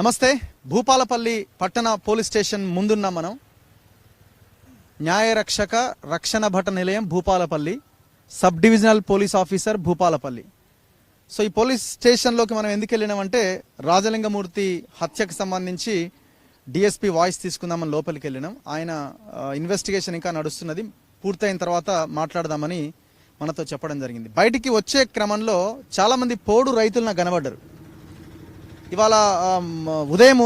నమస్తే. భూపాలపల్లి పట్టణ police station ముందున్నాం మనం. న్యాయరక్షక రక్షణ భట నిలయం Bhupalpally, sub divisional police officer Bhupalpally. So ఈ పోలీస్ స్టేషన్లోకి మనం ఎందుకు వెళ్ళినామంటే రాజలింగమూర్తి హత్యకు సంబంధించి డిఎస్పీ వాయిస్ తీసుకుందామని లోపలికి వెళ్ళినాం. ఆయన ఇన్వెస్టిగేషన్ ఇంకా నడుస్తున్నది, పూర్తయిన తర్వాత మాట్లాడదామని మనతో చెప్పడం జరిగింది. బయటికి వచ్చే క్రమంలో చాలామంది పోడు రైతులు నాకు కనబడ్డారు. ఇవాళ ఉదయం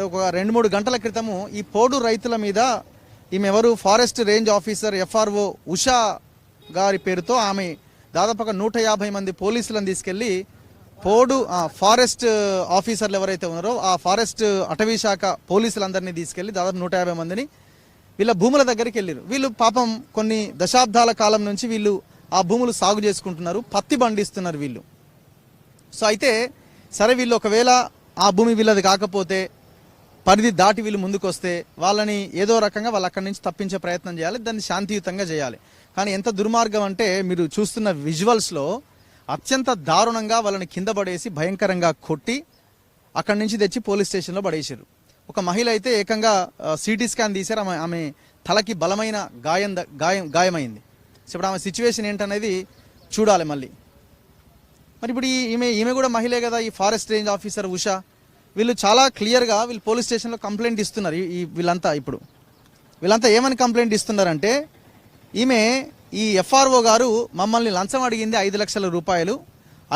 ఒక 2-3 గంటల క్రితము ఈ పోడు రైతుల మీద ఈమె ఎవరు forest range officer FRO Usha గారి పేరుతో ఆమె దాదాపుగా 150 మంది పోలీసులను తీసుకెళ్లి పోడు ఫారెస్ట్ ఆఫీసర్లు ఎవరైతే ఉన్నారో ఆ ఫారెస్ట్ అటవీ శాఖ పోలీసులందరినీ తీసుకెళ్లి దాదాపు 150 మందిని వీళ్ళ భూముల దగ్గరికి వెళ్ళారు. వీళ్ళు పాపం కొన్ని దశాబ్దాల కాలం నుంచి వీళ్ళు ఆ భూములు సాగు చేసుకుంటున్నారు, పత్తి పండిస్తున్నారు వీళ్ళు. సో అయితే సరే వీళ్ళు ఒకవేళ ఆ భూమి వీళ్ళది కాకపోతే పరిధి దాటి వీళ్ళు ముందుకు వస్తే వాళ్ళని ఏదో రకంగా వాళ్ళు అక్కడి నుంచి తప్పించే ప్రయత్నం చేయాలి, దాన్ని శాంతియుతంగా చేయాలి. కానీ ఎంత దుర్మార్గం అంటే మీరు చూస్తున్న విజువల్స్లో అత్యంత దారుణంగా వాళ్ళని కింద పడేసి భయంకరంగా కొట్టి అక్కడి నుంచి తెచ్చి పోలీస్ స్టేషన్లో పడేసారు. ఒక మహిళ అయితే ఏకంగా సిటీ స్కాన్ తీశారు, ఆమె తలకి బలమైన గాయమైంది. ఇప్పుడు ఆమె సిచ్యువేషన్ ఏంటనేది చూడాలి మళ్ళీ. మరి ఇప్పుడు ఈమె కూడా మహిళే కదా, ఈ ఫారెస్ట్ రేంజ్ ఆఫీసర్ ఉషా. వీళ్ళు చాలా క్లియర్గా వీళ్ళు పోలీస్ స్టేషన్లో కంప్లైంట్ ఇస్తున్నారు. వీళ్ళంతా ఏమని కంప్లైంట్ ఇస్తున్నారంటే ఈ ఎఫ్ఆర్ఓ గారు మమ్మల్ని లంచం అడిగింది 5 లక్షల రూపాయలు.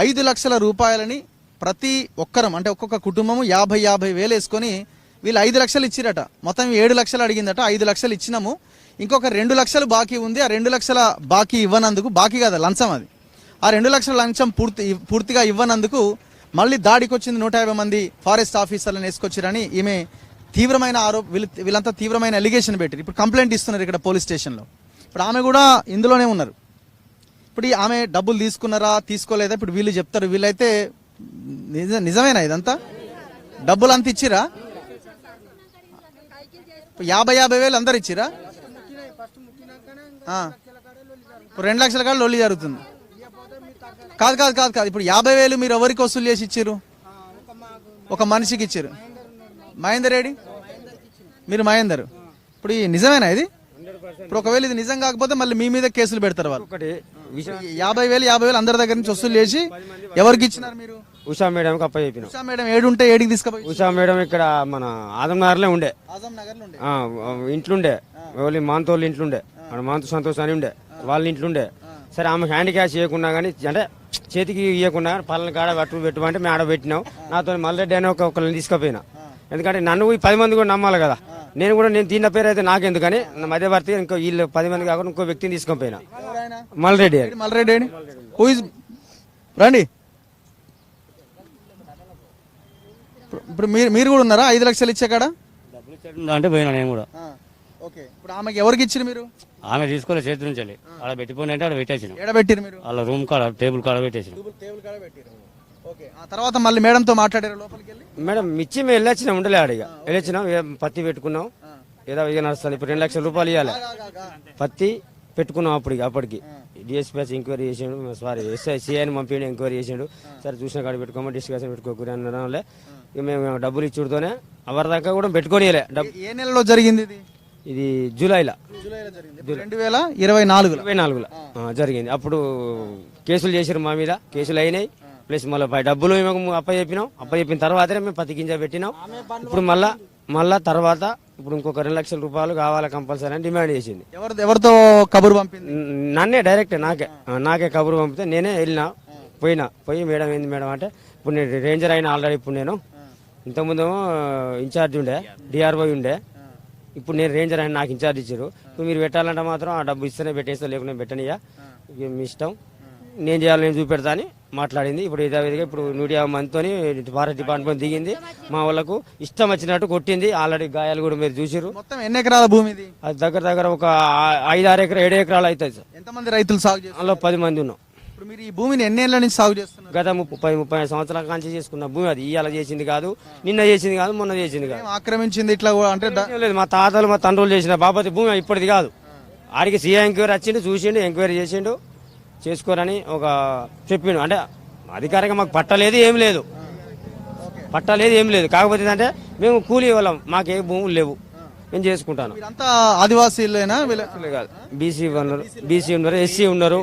5 లక్షల రూపాయలని ప్రతి ఒక్కరం అంటే ఒక్కొక్క కుటుంబము 50,000 వేసుకొని వీళ్ళు 5 లక్షలు ఇచ్చిరట. మొత్తం 7 లక్షలు అడిగిందట, 5 లక్షలు ఇచ్చినాము. ఇంకొక 2 లక్షలు బాకీ ఉంది. ఆ 2 లక్షల బాకీ ఇవ్వనందుకు, బాకీ కదా లంచం అది, ఆ 2 లక్షల లంచం పూర్తిగా ఇవ్వనందుకు మళ్ళీ దాడికి వచ్చింది 150 మంది ఫారెస్ట్ ఆఫీసర్లను వేసుకొచ్చారని ఈమె తీవ్రమైన వీళ్ళంతా తీవ్రమైన అలిగేషన్ పెట్టారు. ఇప్పుడు కంప్లైంట్ ఇస్తున్నారు ఇక్కడ పోలీస్ స్టేషన్లో. ఇప్పుడు ఆమె కూడా ఇందులోనే ఉన్నారు. ఇప్పుడు ఆమె డబ్బులు తీసుకున్నారా తీసుకోలేదా ఇప్పుడు వీళ్ళు చెప్తారు. వీళ్ళైతే నిజమేనా ఇదంతా? డబ్బులు అంత ఇచ్చిరా? 50,000 వేలు అందరు ఇచ్చిరా? 2 లక్షల కాడ లొల్లి జరుగుతుంది. కాదు కాదు కాదు కాదు ఇప్పుడు 50,000 మీరు ఎవరికి వసూలు చేసి ఇచ్చారు? ఒక మనిషికి ఇచ్చారు. మహేందర్ ఏడి? మీరు మహేందర్. ఇప్పుడు నిజమేనా ఇది? ఇప్పుడు ఒకవేళ ఇది నిజం కాకపోతే మళ్ళీ మీ మీద కేసులు పెడతారు వాళ్ళు. 50,000 అందరి దగ్గర నుంచి వసూలు చేసి ఎవరికి ఇచ్చినారు మీరు? ఉషా మేడం అప్ప చెప్పిన. ఉషా మేడం ఏడుంటే ఏడికి తీసుకుపోయి? ఉషా మేడం ఇక్కడ మన ఆజంనగర్ లో ఉండే, ఇంట్లుండే, మాంతోళ్ళు ఇంట్లుండే, మాంతు సంతోష్ అని ఉండే, వాళ్ళ ఇంట్లుండే. సరే ఆమె హ్యాండ్ క్యాష్ చేయకున్నా కానీ అంటే చేతికి ఇవ్వకుండా పళ్ళని కాడ పెట్టమంటే మేము ఆడ పెట్టినాం. నాతో మల్లెడ్డి అని ఒకరిని తీసుకుపోయినా. ఎందుకంటే నన్ను 10 మంది కూడా నమ్మాలి కదా. నేను తిన్న పేరు అయితే నాకెందుకని మధ్యవర్తి ఇంకో వీళ్ళు 10 మంది కాకుండా ఇంకో వ్యక్తిని తీసుకుపోయినా. మల్లరెడ్డి రండి. ఇప్పుడు మీరు కూడా ఉన్నారా 5 లక్షలు ఇచ్చే కాడ? అంటే పోయినా నేను కూడా. ఇప్పుడు ఆమెకి ఎవరికి ఇచ్చారు మీరు? ఆమె తీసుకోలే, చేతి నుంచి అలా పెట్టిపోయిన అంటే అక్కడ పెట్టేసిన. ఎడబెట్టిరు మీరు? అలా రూమ్ కాడ టేబుల్ కాడ పెట్టేసిన. తర్వాత మళ్ళీ మేడంతో మాట్లాడారు లోపలికి వెళ్ళి? మేడం ఇచ్చి మేము వెళ్ళొచ్చినాం, ఉండలే అడిగా వెళ్ళొచ్చినాం, పత్తి పెట్టుకున్నాం, ఏదో ఇక నడుస్తుంది. ఇప్పుడు 2 లక్షల రూపాయలు ఇవ్వాలి. పత్తి పెట్టుకున్నాం అప్పటికి డిఎస్పీ ఎంక్వైరీ చేసిండు, సారీ సిఐని పంపిండి ఎంక్వైరీ చేసిండు. సరే చూసిన కాడ పెట్టుకోమని డిస్కషన్ పెట్టుకోకూడదు అన్న వల్లే ఇక మేము డబ్బులు ఇచ్చుడుతోనే ఎవరి దాకా కూడా పెట్టుకొని. ఏ నెలలో జరిగింది ఇది? జూలైలో 2024 జరిగింది. అప్పుడు కేసులు చేసారు మా మీద, కేసులు అయినాయి. ప్లస్ మళ్ళీ డబ్బులు మేము అప్పచెప్పిన తర్వాతనే మేము పత్తి గింజ పెట్టినాం. ఇప్పుడు మళ్ళా తర్వాత ఇప్పుడు ఇంకొక 2 లక్షల రూపాయలు కావాలి కంపల్సరీ అని డిమాండ్ చేసింది. ఎవరితో కబురు పంపింది? నన్నే డైరెక్ట్ నాకే కబురు పంపితే నేనే పోయి మేడం ఏంది మేడం అంటే ఇప్పుడు నేను రేంజర్ అయినా ఆల్రెడీ. ఇప్పుడు నేను ఇంతకుముందు ఇన్ఛార్జ్ ఉండే, డిఆర్ఓ ఉండే, ఇప్పుడు నేను రేంజర్ అయినా నాకు ఇన్ఛార్జ్ ఇచ్చారు. ఇప్పుడు మీరు పెట్టాలంటే మాత్రం ఆ డబ్బు ఇస్తేనే పెట్టేస్తా, లేకుండా పెట్టనియా, మీ ఇష్టం, నేను చేయాలని నేను చూపెడతా అని మాట్లాడింది. ఇప్పుడు ఇదేవిధంగా ఇప్పుడు 150 మందితో ఫారెస్ట్ డిపార్ట్మెంట్ దిగింది. మా వాళ్ళకు ఇష్టం వచ్చినట్టు కొట్టింది. ఆల్రెడీ గాయాలు కూడా మీరు చూసారు. మొత్తం ఎన్ని ఎకరాల భూమి ఇది? అది దగ్గర ఒక 5-6 ఎకరాలు 7 ఎకరాలు అవుతుంది సార్. ఎంతమంది రైతులు సాగు చేస్తారు? అందులో 10 మంది ఉన్నాం. ఇప్పుడు మీరు ఈ భూమిని ఎన్నేళ్ల నుంచి సాగు చేస్తున్నారు? గత 30-35 సంవత్సరాల కాంచి చేసుకున్న భూమి అది. ఇవాళ చేసింది కాదు, నిన్న చేసింది కాదు, మొన్న చేసింది కాదు. ఆక్రమించింది ఇట్లా అంటే లేదు, మా తాతలు మా తండ్రులు చేసిన బాపతి భూమి ఇప్పటిది కాదు. ఆడికి సీఐ ఎంక్వైరీ వచ్చిండు, చూసిండు, ఎంక్వైరీ చేసిండు, చేసుకోరని ఒక చెప్పిండు. అంటే అధికారికంగా మాకు పట్టలేదు, ఏం లేదు. పట్టా లేదు ఏం లేదు. కాకపోతే ఏంటంటే మేము కూలీ వాళ్ళం, మాకే భూములు లేవు, మేము చేసుకుంటాను. మీరంతా ఆదివాసీలేనా కాదు, బీసీ ఉన్నారు, ఎస్సీ ఉన్నారు,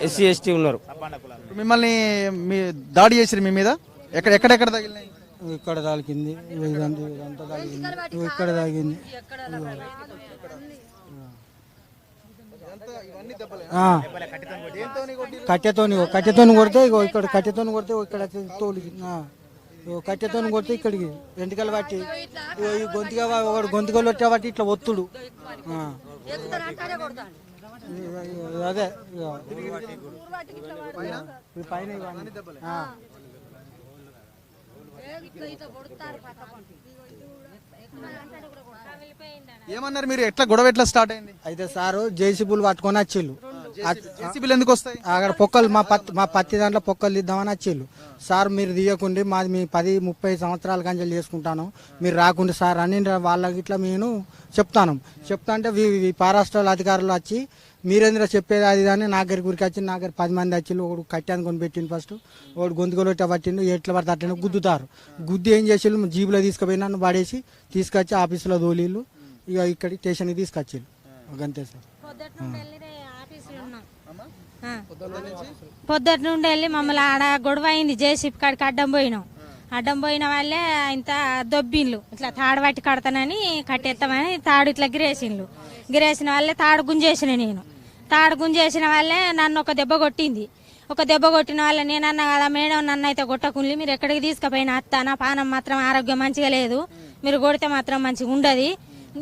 ఎస్సీ ఎస్టీ ఉన్నారు. మిమ్మల్ని మీ దాడి చేసిరు మీ మీద ఎక్కడెక్కడ తగిలినాయి? ఇక్కడ తాకింది, ఇదంతా తాగింది, ఇక్కడ తాగింది. కట్టెతోని కొడితే ఇగో ఇక్కడ కట్టెతోని కొడితే ఇక్కడ తోలికి కట్టెతోని కొడితే ఇక్కడికి వెంటికలు పట్టి ఈ గొంతుగా ఒకడు గొంతుకలు వచ్చే బట్టి ఇట్లా ఒత్తుడు. అదే పైన ఏమన్నారు మీరు? గొడవ ఎట్లా స్టార్ట్ అయింది? అయితే సారు జేసీబీలు పట్టుకొని వచ్చిళ్ళు. జేసీబీలు ఎందుకు వస్తాయి? అక్కడ పొక్కలు మా పత్తి దాంట్లో పొక్కలు తీద్దామని వచ్చిళ్ళు. సార్ మీరు తీయకుండి, మాది మీ 10-30 సంవత్సరాల కంచెలు చేసుకుంటాను, మీరు రాకుండా సార్ అని వాళ్ళకి ఇట్లా నేను చెప్తాను. చెప్తా అంటే మహారాష్ట్ర అధికారులు వచ్చి మీరేంద్ర చెప్పేది అది అని నా దగ్గరికి ఊరికి వచ్చి నా దగ్గర 10 మంది వచ్చిళ్ళు. ఒకడు కట్టాను కొని పెట్టిండు, ఫస్ట్ ఒకడు గొంతుకలు ఇట్లా పట్టిండు, ఎట్లా పడితే అట్లా గుద్దుతారు. గుద్దు ఏం చేసిళ్ళు, జీబులో తీసుకుపోయి నన్ను పడేసి తీసుకొచ్చి ఆఫీసులో తోలిళ్ళు. ఇక ఇక్కడికి స్టేషన్కి తీసుకొచ్చిళ్ళు. అంతే సార్. పొద్దుటి నుండి వెళ్ళి మమ్మల్ని ఆడ గొడవ అయింది. జేసీపీ కాడికి అడ్డం పోయినాం. అడ్డం పోయిన వాళ్ళే ఇంత దొబ్బిన్లు, ఇట్లా తాడు పట్టి కడతానని కట్టేస్తామని తాడు ఇట్లా గిరేసిన వాళ్ళే తాడు గుంజేసిన. నేను తాడు గుంజేసిన వాళ్ళే నన్ను ఒక దెబ్బ కొట్టింది. ఒక దెబ్బ కొట్టిన వాళ్ళే నేనన్నా కదా, మేడం నన్ను అయితే కొట్టకుండి, మీరు ఎక్కడికి తీసుకుపోయినా అత్త, నా పానం మాత్రం ఆరోగ్యం మంచిగా లేదు, మీరు కొడితే మాత్రం మంచిగా ఉండదు,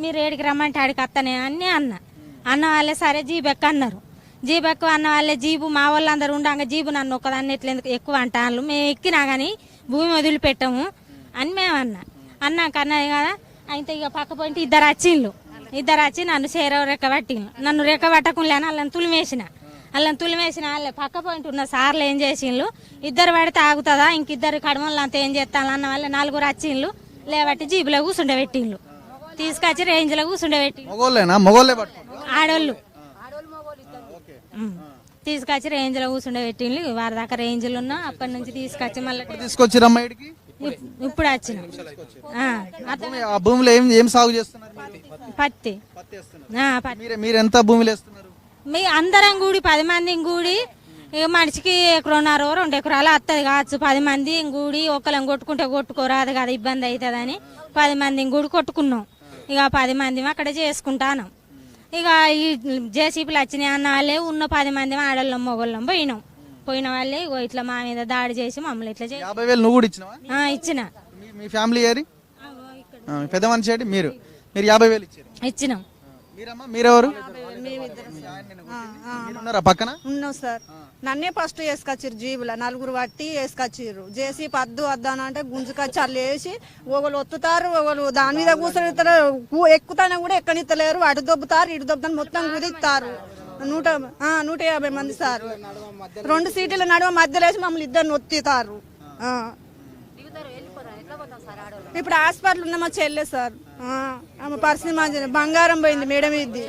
మీరు ఏడికి రమ్మంటే ఆడికి అత్తనే అని అన్న వాళ్ళే సరే జీబెక్క అన్నారు. జీబెక్కు అన్న వాళ్ళే జీబు మా వాళ్ళందరూ ఉండగా జీబు నన్ను ఒక్కదాన్ని ఎట్లా ఎక్కువ అంటాను, మేము ఎక్కినా కానీ భూమి వదిలిపెట్టాము అని మేము అన్నాక అన్నది కదా. అయితే ఇక పక్క పోయింటే ఇద్దరు వచ్చి నన్ను చేరవ రెక్క పట్టిండు. నన్ను రెక్క పట్టకుండా వాళ్ళని తులిమేసిన వాళ్ళే పక్క పోయింట్ ఉన్న సార్లు ఏం చేసిండ్లు, ఇద్దరు పడితే ఆగుతుందా, ఇంకిద్దరు కడమలు అంతా ఏం చేస్తాను అన్న వాళ్ళే 4 వచ్చిండ్లు. లేబట్టి జీబులో కూర్చుండబెట్టిండ్లు, తీసుకొచ్చి రేంజ్ లో కూర్చుండబెట్టి ఆడోళ్ళు తీసుకొచ్చి రేంజ్ లో కూర్చుండబెట్టిండ్లు. వారి దాకా రేంజ్లు ఉన్నా అప్పటి నుంచి తీసుకొచ్చి మళ్ళీ ఇప్పుడు వచ్చిన. ఆ భూమిలో ఏం సాగు చేస్తున్నారు? పత్తి. మీరు ఎంత భూమిలో వేస్తున్నారు? మీ అందరం కూడి 10 మంది కూడి మనిషికి 1.5 2 ఎకరాలు వస్తుంది కావచ్చు. 10 మంది కూడి ఒకళ్ళని కొట్టుకుంటే కొట్టుకోరాదు కదా, ఇబ్బంది అవుతుందని 10 మంది కూడి కొట్టుకున్నాం. ఇక 10 మంది అక్కడ చేసుకుంటాను. ఇక ఈ జేసీపీలు వచ్చినాయి అన్న వాళ్ళే ఉన్న 10 మంది ఆడోళ్ళం మొగోళ్ళం పోయిన వాళ్ళే ఇట్లా మా మీద దాడి చేసి మమ్మల్ని ఇట్లా 50,000 నువ్వు కూడా ఇచ్చిన. మీ ఫ్యామిలీ ఏరి పెద్ద మనిషి మీరు 50,000 ఇచ్చినాం. మీరెవరు? పక్కన ఉన్నాం సార్. నన్నే ఫస్ట్ వేసుకొచ్చిర్రు జీబుల 4 పట్టి వేసుకొచ్చిర్రు. జేసీ పద్దు వద్దాను అంటే గుంజుకొచ్చి అల్లు వేసి ఒకళ్ళు ఒత్తుతారు, ఒకళ్ళు దాని మీద కూర్చొని ఎక్కుతానే కూడా ఎక్కనిత్తలేరు. అటు దొబ్బుతారు ఇటు దొబ్బుతాను, మొత్తం కుదిస్తారు. 150 మంది సార్. 2 సీట్ల నడుమ మధ్యలో వేసి మమ్మల్ని ఇద్దరు ఒత్తుతారు. ఇప్పుడు హాస్పిటల్ ఉన్న మా చెల్లె సార్, ఆమె పరిస్థితి మంచి బంగారం పోయింది, మేడం ఇది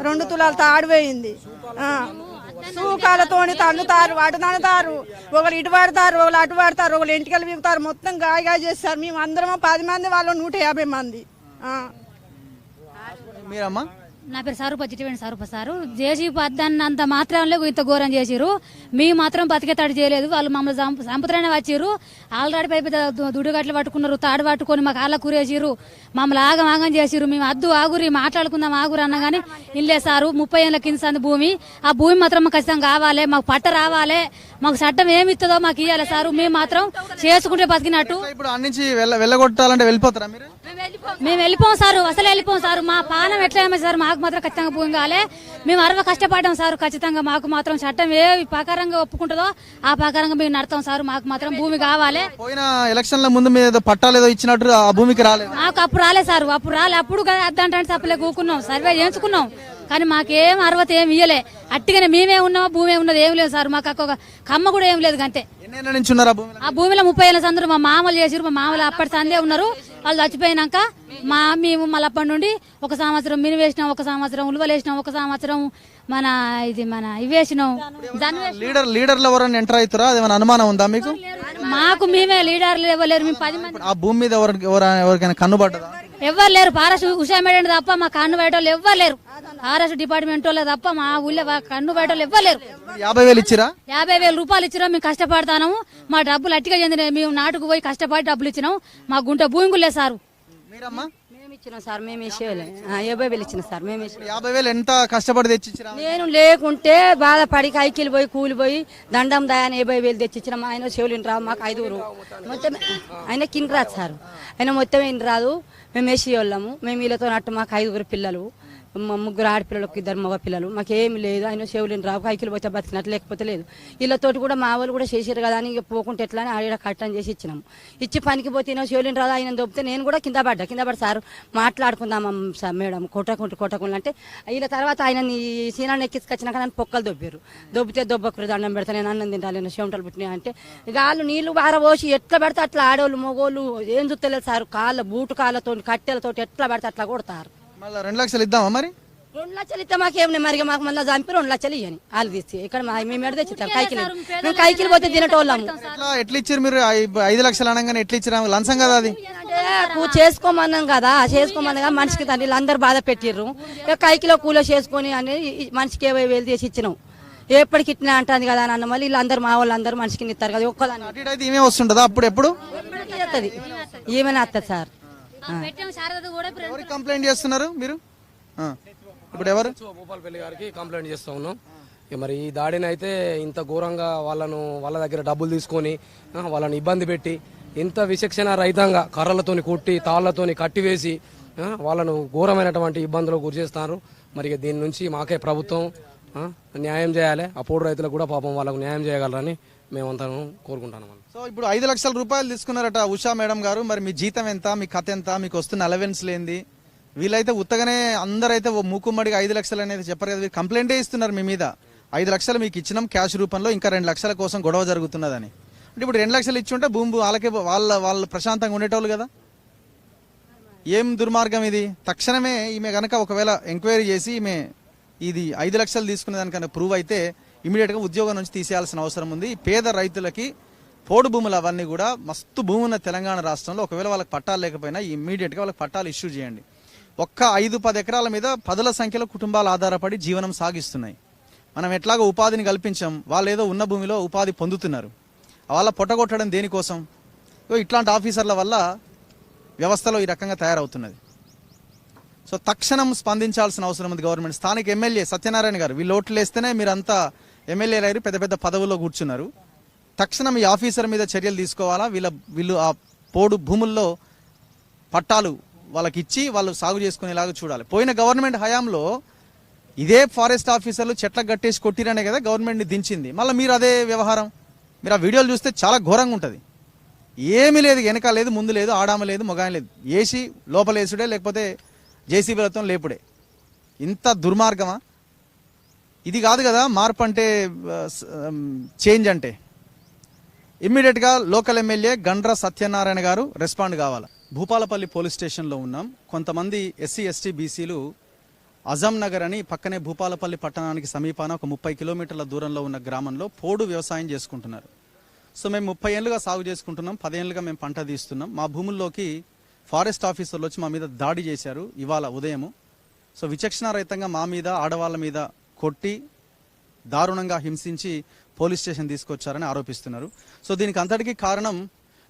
2 తులాలు తాడు పోయింది. సూకాలతోని తన్నుతారు, అటు తన్నుతారు, ఒకరు ఇటు పడతారు, ఒకరు అటు పడతారు, ఒకరు ఇంటికెళ్ళి వీగుతారు, మొత్తం గాయ చేస్తారు. మేము అందరం 10 మంది, వాళ్ళు 150 మంది. మీరమ్మా? నా పేరు సారూప, చిట్టివేణి సారూప సారు. జేసీపీ అన్నంత మాత్రంలో ఇంత ఘోరం చేసిరు. మేము మాత్రం బతికేతాడు చేయలేదు. వాళ్ళు మమ్మల్ని సంపుత్రానే వచ్చిర్రు. ఆల్రెడీ పెద్ద దుడ్డుగట్లు పట్టుకున్నారు, తాడు పట్టుకొని మాకు ఆళ్ళ కూరేసిరు, మమ్మల్ని ఆగం చేసిరు. మేము అద్దు ఆగురి మాట్లాడుకుందాం ఆగురు అన్న కానీ ఇల్లే సారు. 30 ఏళ్ళ కింద సంది భూమి, ఆ భూమి మాత్రం మాకు ఖచ్చితంగా కావాలి, మాకు పట్ట రావాలి, మాకు చట్టం ఏమి ఇస్తుందో మాకు ఇవ్వాలి సారు. మేము మాత్రం చేసుకుంటే బతికినట్టు. ఇప్పుడు అన్నించి వెళ్ళగొట్టాలంటే వెళ్ళిపోతారా మీరు? మేము వెళ్ళిపోం సారు, అసలు వెళ్ళిపోం సారు. మా పానం ఎట్లా ఏమో సార్, మాకు మాత్రం ఖచ్చితంగా భూమి కావాలి. మేము అరవ కష్టపడ్డాం సారు. ఖచ్చితంగా మాకు మాత్రం చట్టం ఏ ప్రకారంగా ఒప్పుకుంటుందో ఆ ప్రకారంగా మేము నడతాం సారు. మాకు మాత్రం భూమి కావాలి. పోయిన ఎలక్షన్ల ముందు మీద పట్టాలు ఏదో ఇచ్చినట్టు ఆ భూమికి రాలేదు. మాకు అప్పుడు రాలేదు సారు, అప్పుడు రాలే. అప్పుడు అద్దంటే తప్పలే కూకున్నాం, సర్వే చేయించుకున్నాం, కానీ మాకేం అర్హత ఏమి ఇయ్యలే. అట్టిగానే మేమే ఉన్నామా, భూమి ఉన్నది ఏం లేదు సార్. మాకు ఒక కమ్మ కూడా ఏం లేదు. అంతే. ఆ భూమిలో 30 ఏళ్ళ సందరు మా మామలు చేసిరు. మా మామలు అప్పటి సందే ఉన్నారు. వాళ్ళు చచ్చిపోయినాక మేము మళ్ళీ అప్పటి నుండి 1 సంవత్సరం మిని వేసినాం, 1 సంవత్సరం ఉలువలు వేసినాం, 1 సంవత్సరం మన ఇవి వేసినాం. లీడర్లు ఎవరైనా ఎంటర్ అవుతారా? అదేమైనా అనుమానం ఉందా మీకు? మాకు మేమే లీడర్లు ఇవ్వలేరు. మేము 10 మంది ఆ భూమి మీద ఎవరికైనా కన్నుబడ్డదా? ఎవ్వరు లేరు. పారస్ ఉషా మేడం తప్ప మా కన్ను బయట వాళ్ళు ఎవ్వరు లేరు. ఆర్ఎస్ డిపార్ట్మెంట్ వాళ్ళు తప్ప మా ఊళ్ళో కన్ను బయట వాళ్ళు ఎవ్వరు లేరు. 50,000 ఇచ్చిరా? 50,000 రూపాయలు ఇచ్చినా. మేము కష్టపడతాము. మా డబ్బులు అట్టిగా చెందినాయి. మేము నాటుకు పోయి కష్టపడి డబ్బులు ఇచ్చినాం. మా గుంట భూమి కూడా లేదు సారు. మీరమ్మా? మేము ఇచ్చినాం సార్, మేము ఇచ్చేవాళ్ళే 50,000 ఇచ్చిన సార్. మేము 50,000 ఎంత కష్టపడి తెచ్చిచ్చిరా? నేను లేకుంటే బాధపడి కైకిలు పోయి కూలిపోయి దండం దయాన్ని 50,000 తెచ్చిచ్చిన. మా ఆయన చెవులు రావు, మాకు 5 మొత్తం ఆయన కింద రాదు సార్. ఆయన మొత్తం ఏం రాదు. మేము వేసి వాళ్ళము. మేము వీళ్ళతో నట్టు మాకు 5 పిల్లలు, 3 ఆడపిల్లలకు 2 మగ పిల్లలు. మాకేం లేదు. ఆయన చెవులు రావు, కైకిలు పోతే బతికినట్టు, లేకపోతే లేదు. వీళ్ళతోటి కూడా మా వాళ్ళు కూడా చేసారు కదా అని ఇక పోకుంటే ఎట్లా అని ఆడ కట్టం చేసి ఇచ్చినాము. ఇచ్చి పనికి పోతే చెవులు రాదు. ఆయన దొబ్బితే నేను కూడా కింద పడి సార్ మాట్లాడుకుందాం సార్ మేడం కొట్టకుండా అంటే వీళ్ళ తర్వాత ఆయన సీనాన్ని ఎక్కించుకొచ్చినాక నన్ను పొక్కలు దొబ్బితే దొబ్బకురు దండం పెడతా, నేను అన్నం తింటాను, చెమటలు పుట్టినాయి అంటే ఇక వాళ్ళు నీళ్లు బారబోసి ఎట్లా పెడితే అట్లా ఆడోళ్ళు మగోళ్ళు ఏం చూస్తలేదు సార్. బూటు కాళ్ళతో కట్టెలతో ఎట్లా పెడితే అట్లా కొడతారు. మళ్ళీ 2 లక్షలు ఇద్దామా మరి? 2 లక్షలు ఇస్తే మాకేం మరి మాకు మళ్ళీ చంపి 2 లక్షలు ఇవ్వని వాళ్ళు తీసి ఇక్కడ మేము ఎడ తెచ్చిస్తాం కైకిలు. మేము కైకిలు పోతే తినటోళ్ళము. ఎట్లా ఇచ్చారు మీరు? 5 లక్షలు అనగానే ఎట్లా ఇచ్చారు? లంచం కదా అది? అంటే చేసుకోమన్నాం కదా, చేసుకోమన్నగా మనిషికి తండ్రి అందరు బాధ పెట్టిర్రు. ఇక కైకిలో కూలో చేసుకొని అనేది మనిషికి 50,000 చేసి ఇచ్చినాం. ఎప్పటికి ఇట్లా అంటుంది కదా అని అన్న మళ్ళీ వీళ్ళందరూ మా వాళ్ళందరూ మనిషికి ఇస్తారు కదా. ఒక్కదాన్ని అయితే ఈమె వస్తుంటదా అప్పుడు? ఎప్పుడు వస్తుంది ఏమైనా వస్తుంది సార్. ఎవరికి కంప్లైంట్ చేస్తున్నారు మీరు? ఇప్పుడు ఎవరు? భూపాలపల్లి గారికి కంప్లైంట్ చేస్తా ఉన్నాం. మరి ఈ దాడిని అయితే ఇంత ఘోరంగా వాళ్ళ దగ్గర డబ్బులు తీసుకొని వాళ్ళని ఇబ్బంది పెట్టి ఇంత విచక్షణ రహితంగా కర్రలతోని కొట్టి తాళ్లతోని కట్టివేసి వాళ్ళను ఘోరమైనటువంటి ఇబ్బందులకు గురి చేస్తారు. మరి దీని నుంచి మాకే ప్రభుత్వం న్యాయం చేయాలి. ఆ పోడు రైతులకు కూడా పాపం వాళ్ళకు న్యాయం చేయగలరని మేమంతా కోరుకుంటాను. సో ఇప్పుడు 5 లక్షల రూపాయలు తీసుకున్నారట ఉషా మేడం గారు. మరి మీ జీతం ఎంత? మీ కథ ఎంత? మీకు వస్తున్న అలవెన్స్ లేంది? వీళ్ళైతే ఉత్తగానే అందరైతే మూకుమ్మడిగా 5 లక్షలు అనేది చెప్పరు కదా. కంప్లైంటే ఇస్తున్నారు మీ మీద. 5 లక్షలు మీకు ఇచ్చినాం క్యాష్ రూపంలో, ఇంకా 2 లక్షల కోసం గొడవ జరుగుతున్నదని. అంటే ఇప్పుడు 2 లక్షలు ఇచ్చి ఉంటే భూమి వాళ్ళకే వాళ్ళు ప్రశాంతంగా ఉండేటోళ్ళు కదా. ఏం దుర్మార్గం ఇది? తక్షణమే ఈమె గనక ఒకవేళ ఎంక్వైరీ చేసి ఈమె ఇది 5 లక్షలు తీసుకునే దానికన్నా ప్రూవ్ అయితే ఇమీడియట్ గా ఉద్యోగం నుంచి తీసేయాల్సిన అవసరం ఉంది. పేద రైతులకి పోడు భూములు అవన్నీ కూడా మస్తు భూమి ఉన్న తెలంగాణ రాష్ట్రంలో ఒకవేళ వాళ్ళకి పట్టాలు లేకపోయినా ఇమీడియట్ గా వాళ్ళకి పట్టాలు ఇష్యూ చేయండి. ఒక్క 5-10 ఎకరాల మీద 10ల సంఖ్యలో కుటుంబాలు ఆధారపడి జీవనం సాగిస్తున్నాయి. మనం ఎట్లాగో ఉపాధిని కల్పించాం, వాళ్ళు ఏదో ఉన్న భూమిలో ఉపాధి పొందుతున్నారు. వాళ్ళ పొట్టగొట్టడం దేనికోసం? ఇట్లాంటి ఆఫీసర్ల వల్ల వ్యవస్థలో ఈ రకంగా తయారవుతున్నది. సో తక్షణం స్పందించాల్సిన అవసరం ఉంది గవర్నమెంట్. స్థానిక ఎమ్మెల్యే సత్యనారాయణ గారు, వీళ్ళు ఓట్లు వేస్తేనే మీరంతా ఎమ్మెల్యేలు అయ్యారు, పెద్ద పెద్ద పదవుల్లో కూర్చున్నారు. తక్షణం ఈ ఆఫీసర్ మీద చర్యలు తీసుకోవాలా. వీళ్ళు ఆ పోడు భూముల్లో పట్టాలు వాళ్ళకి ఇచ్చి వాళ్ళు సాగు చేసుకునేలాగా చూడాలి. పోయిన గవర్నమెంట్ హయాంలో ఇదే ఫారెస్ట్ ఆఫీసర్లు చెట్లకు కట్టేసి కొట్టిరనే కదా గవర్నమెంట్ని దించింది. మళ్ళీ మీరు అదే వ్యవహారం. మీరు ఆ వీడియోలు చూస్తే చాలా ఘోరంగా ఉంటుంది. ఏమీ లేదు, వెనక లేదు, ముందు లేదు, ఆడామ లేదు, మొగాయం లేదు. ఏసి లోపలేసుడే లేకపోతే జేసీబీలతో లేపుడే. ఇంత దుర్మార్గమా? ఇది కాదు కదా మార్పు అంటే, చేంజ్ అంటే. ఇమ్మీడియట్గా లోకల్ ఎమ్మెల్యే గండ్ర సత్యనారాయణ గారు రెస్పాండ్ కావాలి. భూపాలపల్లి పోలీస్ స్టేషన్లో ఉన్నాం. కొంతమంది ఎస్సీ ఎస్టీ బీసీలు అజం నగర్ అని పక్కనే భూపాలపల్లి పట్టణానికి సమీపాన ఒక 30 కిలోమీటర్ల దూరంలో ఉన్న గ్రామంలో పోడు వ్యవసాయం చేసుకుంటున్నారు. సో మేము 30 ఏళ్ళుగా సాగు చేసుకుంటున్నాం, 10 ఏళ్ళుగా మేము పంట తీస్తున్నాం. మా భూముల్లోకి ఫారెస్ట్ ఆఫీసర్లు వచ్చి మా మీద దాడి చేశారు ఇవాళ ఉదయము. సో విచక్షణారహితంగా మా మీద, ఆడవాళ్ళ మీద కొట్టి దారుణంగా హింసించి పోలీస్ స్టేషన్ తీసుకొచ్చారని ఆరోపిస్తున్నారు. సో దీనికి అంతటికీ కారణం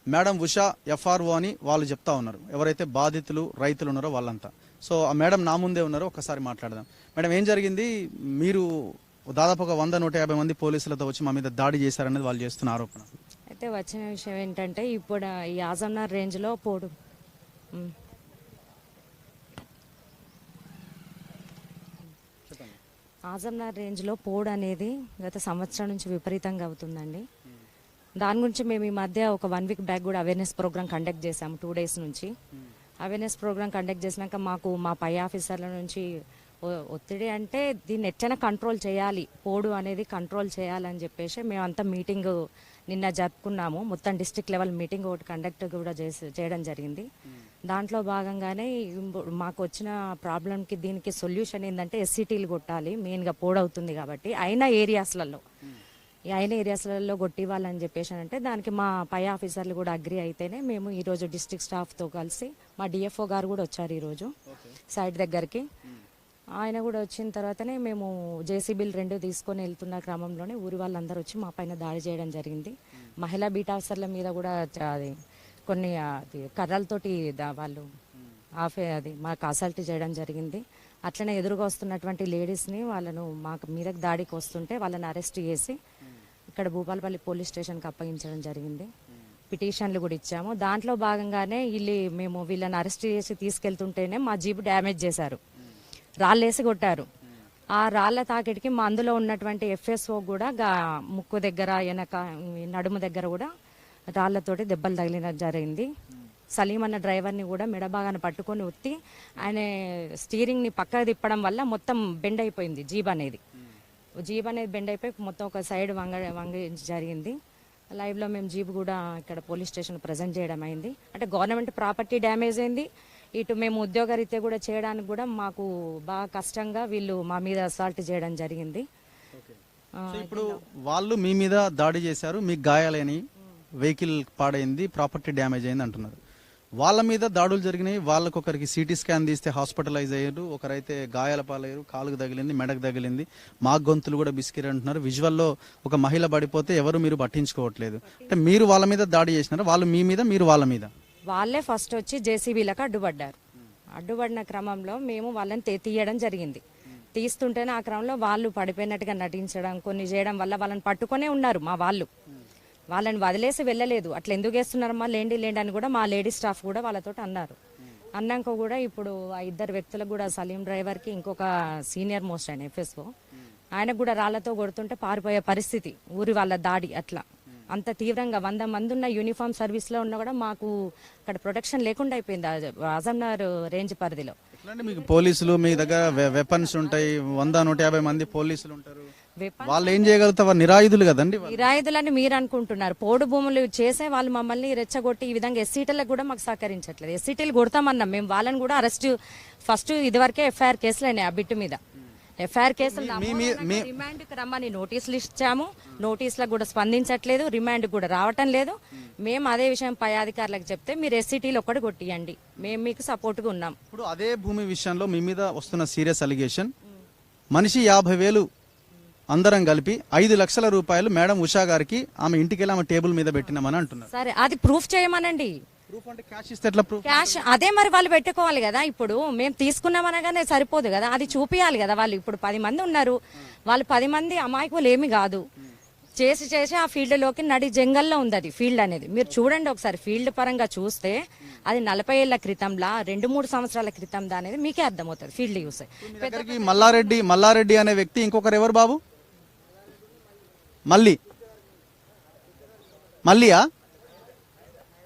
మేడం ఉషా FRO అని వాళ్ళు చెప్తా ఉన్నారు. ఎవరైతే బాధితులు రైతులు ఉన్నారో వాళ్ళంతా. సో ఆ మేడం నా ముందే ఉన్నారు, ఒక్కసారి మాట్లాడదాం. మేడం, ఏం జరిగింది? మీరు దాదాపు ఒక 100-150 మంది పోలీసులతో వచ్చి మా మీద దాడి చేశారనేది వాళ్ళు చేస్తున్న ఆరోపణ. అయితే వచ్చిన విషయం ఏంటంటే, ఇప్పుడు ఈ ఆజంనగర్ రేంజ్లో పోడు ఆజంనగర్ రేంజ్లో పోడు అనేది గత సంవత్సరం నుంచి విపరీతంగా అవుతుందండి. దాని గురించి మేము ఈ మధ్య ఒక 1 వీక్ బ్యాక్ కూడా అవేర్నెస్ ప్రోగ్రామ్ కండక్ట్ చేసాము. 2 డేస్ నుంచి అవేర్నెస్ ప్రోగ్రామ్ కండక్ట్ చేసినాక మాకు మా పై ఆఫీసర్ల నుంచి ఒత్తిడి అంటే దీన్ని ఎట్లైనా కంట్రోల్ చేయాలి, పోడు అనేది కంట్రోల్ చేయాలని చెప్పేసి మేమంతా మీటింగ్ నిన్న జరుపుకున్నాము. మొత్తం డిస్ట్రిక్ట్ లెవెల్ మీటింగ్ ఒకటి కండక్ట్ కూడా చేయడం జరిగింది. దాంట్లో భాగంగానే మాకు వచ్చిన ప్రాబ్లంకి దీనికి సొల్యూషన్ ఏంటంటే SCTలు కొట్టాలి, మెయిన్గా పోడవుతుంది కాబట్టి అయిన ఏరియాస్లలో ఈ అయిన ఏరియాస్లలో కొట్టివ్వాలని చెప్పేసి అంటే దానికి మా పై ఆఫీసర్లు కూడా అగ్రి అయితేనే మేము ఈరోజు డిస్ట్రిక్ట్ స్టాఫ్తో కలిసి మా డిఎఫ్ఓ గారు కూడా వచ్చారు ఈరోజు సైట్ దగ్గరికి. ఆయన కూడా వచ్చిన తర్వాతనే మేము జేసీబీలు 2 తీసుకొని వెళ్తున్న క్రమంలోనే ఊరి వాళ్ళందరూ వచ్చి మా పైన దాడి చేయడం జరిగింది. మహిళా బీట్ ఆఫీసర్ల మీద కూడా అది కొన్ని కర్రలతోటి వాళ్ళు అది మాకు అసల్ట్ చేయడం జరిగింది. అట్లనే ఎదురుగా వస్తున్నటువంటి లేడీస్ని వాళ్ళను మాకు మీదకి దాడికి వస్తుంటే వాళ్ళని అరెస్ట్ చేసి ఇక్కడ భూపాలపల్లి పోలీస్ స్టేషన్కి అప్పగించడం జరిగింది. పిటిషన్లు కూడా ఇచ్చాము. దాంట్లో భాగంగానే మేము వీళ్ళని అరెస్ట్ చేసి తీసుకెళ్తుంటేనే మా జీప్ డ్యామేజ్ చేశారు, రాళ్ళేసి కొట్టారు. ఆ రాళ్ల తాకిడికి మా అందులో ఉన్నటువంటి ఎఫ్ఎస్ఓ కూడా ముక్కు దగ్గర వెనక నడుము దగ్గర కూడా రాళ్లతోటి దెబ్బలు తగిలిన జరిగింది. సలీం అన్న డ్రైవర్ని కూడా మెడబాగాన పట్టుకొని ఉత్తి ఆయన స్టీరింగ్ని పక్కకు తిప్పడం వల్ల మొత్తం బెండ్ అయిపోయింది. జీప్ అనేది బెండ్ అయిపోయి మొత్తం ఒక సైడ్ వంగి జరిగింది. లైవ్లో మేము జీప్ కూడా ఇక్కడ పోలీస్ స్టేషన్ ప్రజెంట్ చేయడం అయింది. అంటే గవర్నమెంట్ ప్రాపర్టీ డ్యామేజ్ అయింది. ఇటు మేము ఉద్యోగరీత్యా కూడా చేయడానికి కూడా మాకు బాగా కష్టంగా వీళ్ళు మా మీద అసాల్ట్ చేయడం జరిగింది. ఇప్పుడు వాళ్ళు మీ మీద దాడి చేశారు, మీకు గాయాలని, వెహికల్ పాడైంది, ప్రాపర్టీ డ్యామేజ్ అయింది అంటున్నారు. వాళ్ళ మీద దాడులు జరిగినాయి, వాళ్ళకొకరికి సిటీ స్కాన్ తీస్తే హాస్పిటలైజ్ అయ్యారు, ఒకరైతే గాయాల పాలయ్యారు, కాలుకు తగిలింది, మెడకు తగిలింది, మా గొంతులు కూడా బిస్కిరి అంటున్నారు. విజువల్లో ఒక మహిళ పడిపోతే ఎవరు మీరు పట్టించుకోవట్లేదు. అంటే మీరు వాళ్ళ మీద దాడి చేసినారు, వాళ్ళు మీ మీద, మీరు వాళ్ళ మీద? వాళ్ళే ఫస్ట్ వచ్చి జేసీబీలకు అడ్డుపడ్డారు. అడ్డుపడిన క్రమంలో మేము వాళ్ళని తీయడం జరిగింది. తీస్తుంటేనే ఆ క్రమంలో వాళ్ళు పడిపోయినట్టుగా నటించడం కొన్ని చేయడం వల్ల వాళ్ళని పట్టుకునే ఉన్నారు మా వాళ్ళు. వాళ్ళని వదిలేసి వెళ్ళలేదు. అట్లా ఎందుకు వేస్తున్నారమ్మా, లేండి అని కూడా మా లేడీ స్టాఫ్ కూడా వాళ్ళతో అన్నారు. అన్నాక కూడా ఇప్పుడు ఆ 2 వ్యక్తులకు కూడా సలీం డ్రైవర్కి ఇంకొక సీనియర్ మోస్ట్ ఆయన ఎఫ్ఎస్ఓ ఆయనకు కూడా రాళ్లతో కొడుతుంటే పారిపోయే పరిస్థితి, ఊరి వాళ్ళ దాడి అట్లా అంత తీవ్రంగా 100 మంది ఉన్న యూనిఫామ్ సర్వీస్లో ఉన్నా కూడా మాకు అక్కడ ప్రొటెక్షన్ లేకుండా అయిపోయింది ఆజంనగర్ రేంజ్ పరిధిలో. మీకు పోలీసులు మీ దగ్గర వెపన్స్ ఉంటాయి, 100-150 మంది పోలీసులు ఉంటారు, వాళ్ళు ఏం చేయగలుగుతారు? నిరాయుధులు కదండి. నిరాయుధులని మీరు అనుకుంటున్నారు. పోడు భూములు చేసే వాళ్ళు మమ్మల్ని రెచ్చగొట్టి ఈ విధంగా ఎస్సీటీలకు కూడా మాకు సహకరించట్లేదు. ఎస్సీటీలు కొడతామన్నాం మేము, వాళ్ళని కూడా అరెస్ట్ ఫస్ట్ ఇదివరకే ఎఫ్ఐఆర్ కేసులు అయినాయి ఆ బిట్టు మీద. ఎఫ్ఐఆర్ కేసులు రిమాండ్కి రమ్మని నోటీసులు ఇచ్చాము, నోటీసులకు కూడా స్పందించట్లేదు, రిమాండ్ కూడా రావటం లేదు. మేము అదే విషయం పై అధికారులకు చెప్తే మీరు ఎస్సీటీలు ఒక్కటి కొట్టియండి, మేము మీకు సపోర్ట్గా ఉన్నాం. ఇప్పుడు అదే భూమి విషయంలో మీ మీద వస్తున్న సీరియస్ అలిగేషన్, మనిషి 50,000 అందరం కలిపి 5 లక్షల రూపాయలు మేడం ఉషా గారికి ఆమె ఇంటికి వెళ్ళి ఆమె టేబుల్ మీద పెట్టినామని అంటున్నారు. సరే, అది ప్రూఫ్ చేయమనండి. క్యాష్ అదే మరి వాళ్ళు పెట్టుకోవాలి కదా. ఇప్పుడు మేము తీసుకున్నామనగానే సరిపోదు కదా, అది చూపియాలి కదా. వాళ్ళు ఇప్పుడు 10 మంది ఉన్నారు, వాళ్ళు 10 మంది అమాయకులు ఏమి కాదు. చేసి ఆ ఫీల్డ్ లోకి నడి జంగల్లో ఉంది అది ఫీల్డ్ అనేది. మీరు చూడండి ఒకసారి, ఫీల్డ్ పరంగా చూస్తే అది 40 ఏళ్ల క్రితంలా 2-3 సంవత్సరాల క్రితందా అనేది మీకే అర్థమవుతుంది ఫీల్డ్ చూస్తే. మల్లారెడ్డి అనే వ్యక్తి, ఇంకొకరు ఎవరు బాబు? మల్లియా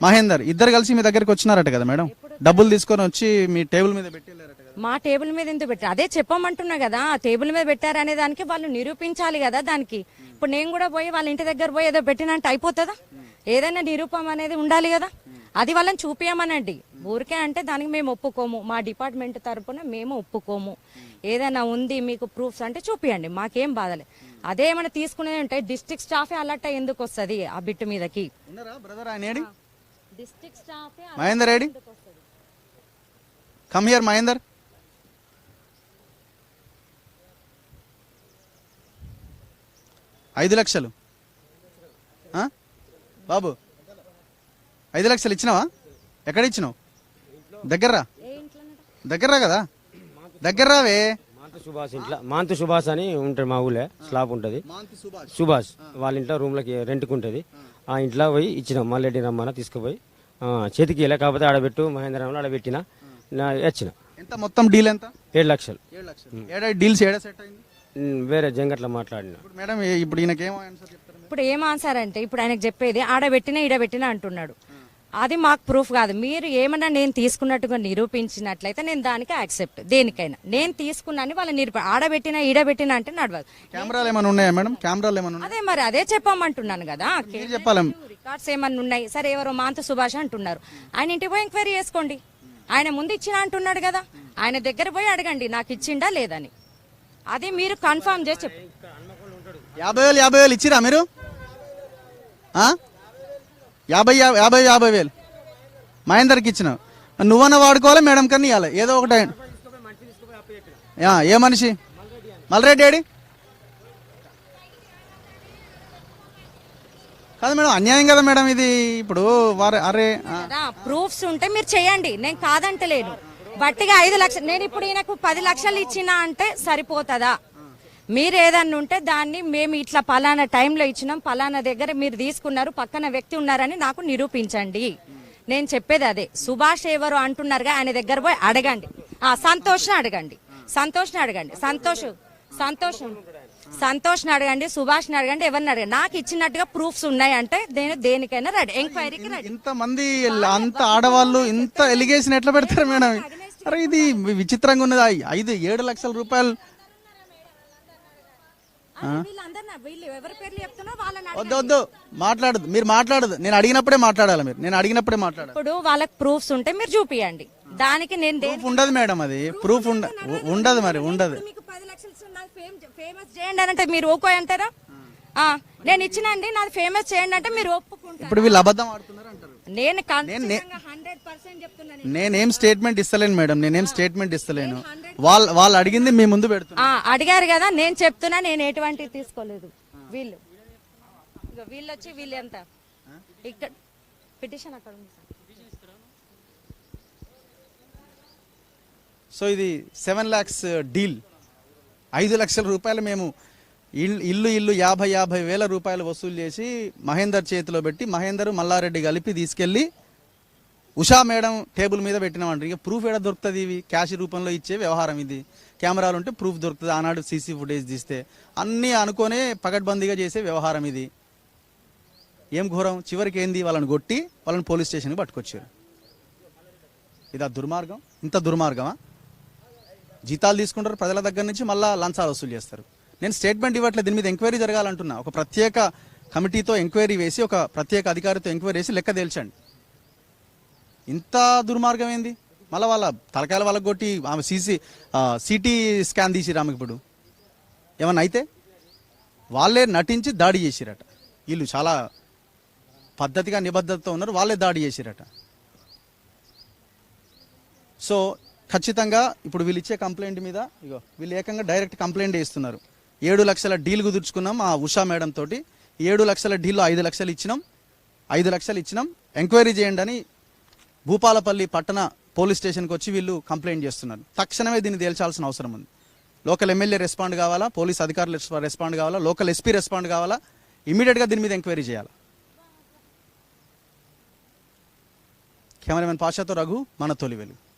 మహేందర్, ఇద్దరు కలిసి మీ దగ్గరికి వచ్చినారట కదా మేడం, డబ్బులు తీసుకొని వచ్చి మీ టేబుల్ మీద పెట్టారట కదా. మా టేబుల్ మీద ఎందుకు పెట్టారు? అదే చెప్పమంటున్నా కదా, టేబుల్ మీద పెట్టారు అనే దానికి వాళ్ళు నిరూపించాలి కదా. దానికి ఇప్పుడు నేను కూడా పోయి వాళ్ళ ఇంటి దగ్గర పోయి ఏదో పెట్టినంటే అయిపోతుందా? ఏదైనా నిరూపణ అనేది ఉండాలి కదా. అది వాళ్ళని చూపించమనండి. ఊరికే అంటే దానికి మేము ఒప్పుకోము, మా డిపార్ట్మెంట్ తరపున మేము ఒప్పుకోము. ఏదైనా ఉంది మీకు ప్రూఫ్స్ అంటే చూపియండి, మాకేం బాధలే. అదే ఏమైనా తీసుకునేది ఉంటే డిస్ట్రిక్ట్ స్టాఫే అలర్ట్ ఎందుకు వస్తుంది ఆ బిట్టు మీదకి? డిస్ట్రిక్ట్ స్టాఫే మహేందర్ రెడ్డి, కమ్ హియర్ మహేందర్. ఐదు లక్షలు బాబు, 5 లక్షలు ఇచ్చినావా? ఎక్కడ ఇచ్చినావు? దగ్గర్రా కదా, దగ్గర్రావే. మాంతు సుభాష్ అని ఉంటాడు మా ఊళ్ళో, స్లాబ్ ఉంటుంది సుభాష్ వాళ్ళ ఇంట్లో రూమ్లకి రెంట్కి ఉంటుంది. ఆ ఇంట్లో పోయి ఇచ్చినాం, మల్లెడ్డి రమ్మన తీసుకుపోయి చేతికి ఇలా కాకపోతే ఆడబెట్టు మహేంద్రంలో ఆడబెట్టిన వచ్చిన. ఎంత మొత్తం డీల్ ఎంత? 7 లక్షలు. డీల్స్ ఏడా సెట్ అయింది? వేరే జంగట్ల మాట్లాడిన. మేడం ఇప్పుడు ఈయనకేమో ఆన్సర్ చెప్తారు? ఇప్పుడు ఏం ఆన్సర్ అంటే ఇప్పుడు ఆయనకు చెప్పేది ఆడబెట్టినా ఈడబెట్టినా అంటున్నాడు. అది మాకు ప్రూఫ్ కాదు. మీరు ఏమన్నా నేను తీసుకున్నట్టుగా నిరూపించినట్లయితే నేను దానికి యాక్సెప్ట్. దేనికైనా నేను తీసుకున్నాను వాళ్ళని ఆడబెట్టినా ఈడబెట్టినా అంటే నడవదు. కెమెరాలు ఏమైనా ఉన్నాయా మేడం? కెమెరాలు ఏమైనా? అదే మరి అదే చెప్పమంటున్నాను కదా, చెప్పాలి. రికార్డ్స్ ఏమన్నా ఉన్నాయి? సరే, ఎవరో మాంతు సుభాష్ అంటున్నారు, ఆయన ఇంటికి పోయి ఎంక్వైరీ చేసుకోండి. ఆయన ముందు ఇచ్చినా అంటున్నాడు కదా, ఆయన దగ్గర పోయి అడగండి నాకు ఇచ్చిండా లేదని. అది మీరు కన్ఫర్మ్ చేసి చెప్పండి. 50,000 ఇచ్చిరా మీరు? 50,000 మహేందర్కి ఇచ్చినావు. నువ్వన్నా వాడుకోవాలి, మేడం కన్నా ఇవ్వాలి, ఏదో ఒకటి. ఏ మనిషి? మల్రెడ్డి ఏడి? కాదు మేడం, అన్యాయం కదా మేడం ఇది. ఇప్పుడు అరే ప్రూఫ్స్ ఉంటే మీరు చేయండి, నేను కాదంటలేను. బట్టిగా 5 లక్షలు, నేను ఇప్పుడు ఈయనకు 10 లక్షలు ఇచ్చినా అంటే సరిపోతుందా? మీరు ఏదన్నా ఉంటే దాన్ని మేము ఇట్లా పలానా టైంలో ఇచ్చినాం, పలానా దగ్గర మీరు తీసుకున్నారు, పక్కన వ్యక్తి ఉన్నారని నాకు నిరూపించండి. నేను చెప్పేది అదే. సుభాష్ ఎవరు అంటున్నారుగా, ఆయన దగ్గర పోయి అడగండి. సంతోష్ని అడగండి, సంతోష్ని అడగండి, సంతోష్ని అడగండి, సుభాష్ని అడగండి, ఎవరిని అడగండి. నాకు ఇచ్చినట్టుగా ప్రూఫ్స్ ఉన్నాయి అంటే నేను దేనికైనా రెడీ, ఎంక్వైరీకి రెడీ. ఇంతమంది అంత ఆడవాళ్ళు ఇంత ఎలిగేషన్ ఎట్లా పెడతారు మేడం? అరే ఇది విచిత్రంగా ఉన్నది. 7 లక్షల రూపాయలు. వద్దు మాట్లాడదు, మీరు మాట్లాడదు. నేను అడిగినప్పుడే మాట్లాడాలి, నేను అడిగినప్పుడే మాట్లాడాలి. ఇప్పుడు వాళ్ళకి ప్రూఫ్స్ ఉంటే మీరు చూపియండి. దానికి నేను ప్రూఫ్ ఉండదు మేడం, అది ప్రూఫ్ ఉండదు, మరి ఉండదు. మీకు 10 లక్షలు ఫేమస్ చేయండి అని అంటే మీరు ఓకో అంటారా? నేను ఇచ్చినండి, నాది ఫేమస్ చేయండి అంటే మీరు ఒప్పుకుంటారు. ఇప్పుడు వీళ్ళు అబద్ధం ఆడుతున్నారు అంటారు. నేను 100% చెప్తున్నాను. నేనేం స్టేట్మెంట్ ఇస్తలేను మేడం, నేనేం స్టేట్మెంట్ ఇస్తలేను. వాళ్ళు అడిగింది మీ ముందు పెడుతున్నా. అడిగారు కదా, నేను చెప్తున్నా, నేను ఎటువంటి తీసుకోలేదు. వీళ్ళు వచ్చి వీళ్ళు ఎంత ఇక్కడ పిటిషన్ అక్కడ ఉంది. సో ఇది 7 lakhs డీల్. 5 లక్షల రూపాయలు మేము ఇల్లు 50,000 రూపాయలు వసూలు చేసి మహేందర్ చేతిలో పెట్టి, మహేందర్ మల్లారెడ్డి కలిపి తీసుకెళ్లి ఉషా మేడం టేబుల్ మీద పెట్టినామంటారు. ఇక ప్రూఫ్ ఎక్కడ దొరుకుతుంది? ఇవి క్యాష్ రూపంలో ఇచ్చే వ్యవహారం ఇది. కెమెరాలు ఉంటే ప్రూఫ్ దొరుకుతుంది. ఆనాడు సీసీ ఫుటేజ్ తీస్తే అన్నీ అనుకోనే పకడ్బందీగా చేసే వ్యవహారం ఇది. ఏం ఘోరం! చివరికి ఏంది, వాళ్ళని కొట్టి వాళ్ళని పోలీస్ స్టేషన్కి పట్టుకొచ్చారు. ఇది దుర్మార్గం. ఇంత దుర్మార్గమా? జీతాలు తీసుకుంటారు ప్రజల దగ్గర నుంచి, మళ్ళా లంచాలు వసూలు చేస్తారు. నేను స్టేట్మెంట్ ఇవ్వట్లేదు, దీని మీద ఎంక్వైరీ జరగాలంటున్నా. ఒక ప్రత్యేక కమిటీతో ఎంక్వైరీ వేసి, ఒక ప్రత్యేక అధికారితో ఎంక్వైరీ వేసి లెక్క తేల్చండి. ఇంత దుర్మార్గం ఏంది? మళ్ళీ వాళ్ళ తలకాయల వాళ్ళకి కొట్టి ఆమె సిటీ స్కాన్ తీసిరు. ఆమెకి ఇప్పుడు ఏమన్నా అయితే వాళ్ళే నటించి దాడి చేసిరట. వీళ్ళు చాలా పద్ధతిగా నిబద్ధతతో ఉన్నారు, వాళ్ళే దాడి చేసిరట. సో ఖచ్చితంగా ఇప్పుడు వీళ్ళు ఇచ్చే కంప్లైంట్ మీద వీళ్ళు ఏకంగా డైరెక్ట్ కంప్లైంట్ చేస్తున్నారు. 7 లక్షల డీల్ కుదుర్చుకున్నాం ఆ ఉషా మేడం తోటి. 7 లక్షల డీల్లో 5 లక్షలు ఇచ్చినాం, ఎంక్వైరీ చేయండి అని భూపాలపల్లి పట్టణ పోలీస్ స్టేషన్కి వచ్చి వీళ్ళు కంప్లైంట్ చేస్తున్నారు. తక్షణమే దీన్ని తేల్చాల్సిన అవసరం ఉంది. లోకల్ ఎమ్మెల్యే రెస్పాండ్ కావాలా, పోలీస్ అధికారులు రెస్పాండ్ కావాలా, లోకల్ ఎస్పీ రెస్పాండ్ కావాలా, ఇమీడియట్గా దీని మీద ఎంక్వైరీ చేయాలి. కెమెరామెన్ పాషాతో రఘు, మన తొలి వెలుగు.